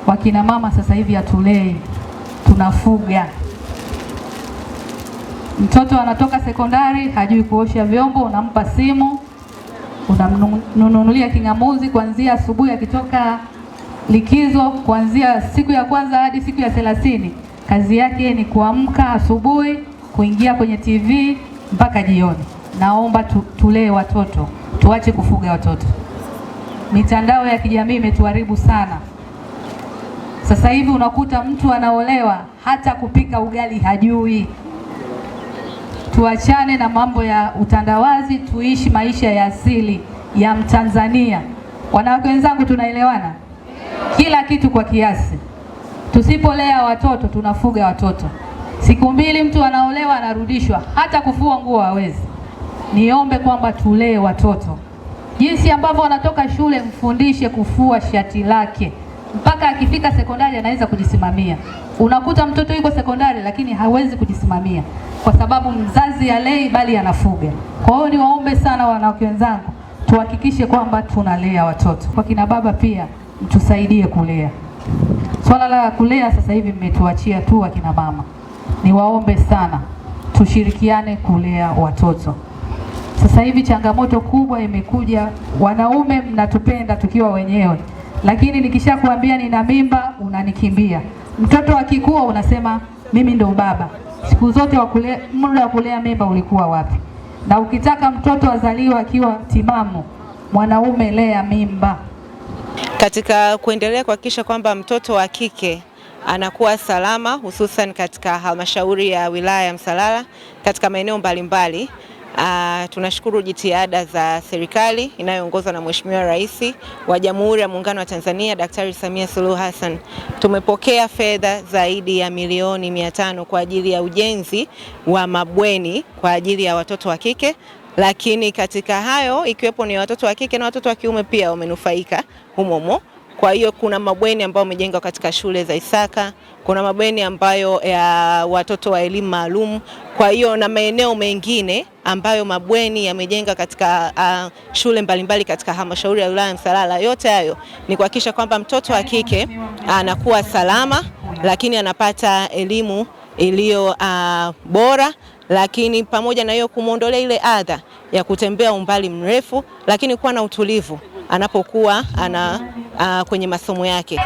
wakina mama sasa hivi hatulei, tunafuga. Mtoto anatoka sekondari hajui kuosha vyombo, unampa simu, unamnunulia kingamuzi kuanzia asubuhi akitoka likizo, kuanzia siku ya kwanza hadi siku ya 30. Kazi yake ni kuamka asubuhi, kuingia kwenye TV mpaka jioni. Naomba tulee watoto, tuache kufuga watoto. Mitandao ya kijamii imetuharibu sana. Sasa hivi unakuta mtu anaolewa hata kupika ugali hajui. Tuachane na mambo ya utandawazi, tuishi maisha ya asili ya Mtanzania. Wanawake wenzangu, tunaelewana? Kila kitu kwa kiasi. Tusipolea watoto tunafuga watoto. Siku mbili mtu anaolewa anarudishwa, hata kufua nguo hawezi. Niombe kwamba tulee watoto. Jinsi ambavyo wanatoka shule, mfundishe kufua shati lake. Mpaka akifika sekondari anaweza kujisimamia. Unakuta mtoto yuko sekondari lakini hawezi kujisimamia kwa sababu mzazi halei bali anafuga. Kwa hiyo niwaombe sana wanawake wenzangu, tuhakikishe kwamba tunalea watoto. Kwa kina baba pia mtusaidie kulea. Swala la kulea sasa hivi mmetuachia tu akina mama. Niwaombe sana tushirikiane kulea watoto. Sasa hivi changamoto kubwa imekuja, wanaume mnatupenda tukiwa wenyewe, lakini nikishakuambia nina mimba unanikimbia. Mtoto akikua unasema mimi ndo baba. Siku zote muda wa kulea mimba ulikuwa wapi? Na ukitaka mtoto azaliwe akiwa timamu, mwanaume lea mimba. Katika kuendelea kuhakikisha kwamba mtoto wa kike anakuwa salama, hususan katika halmashauri ya wilaya ya Msalala katika maeneo mbalimbali, tunashukuru jitihada za serikali inayoongozwa na Mheshimiwa Rais wa Jamhuri ya Muungano wa Tanzania Daktari Samia Suluhu Hassan. Tumepokea fedha zaidi ya milioni 500 kwa ajili ya ujenzi wa mabweni kwa ajili ya watoto wa kike, lakini katika hayo ikiwepo ni watoto wa kike na watoto wa kiume pia wamenufaika humo. Kwa hiyo kuna mabweni ambayo yamejengwa katika shule za Isaka, kuna mabweni ambayo ya watoto wa elimu maalum, kwa hiyo na maeneo mengine ambayo mabweni yamejenga katika shule mbalimbali katika halmashauri ya wilaya Msalala. Yote hayo ni kuhakikisha kwamba mtoto wa kike anakuwa salama, lakini anapata elimu iliyo bora, lakini pamoja na hiyo kumuondolea ile adha ya kutembea umbali mrefu, lakini kuwa na utulivu anapokuwa kwenye masomo yake.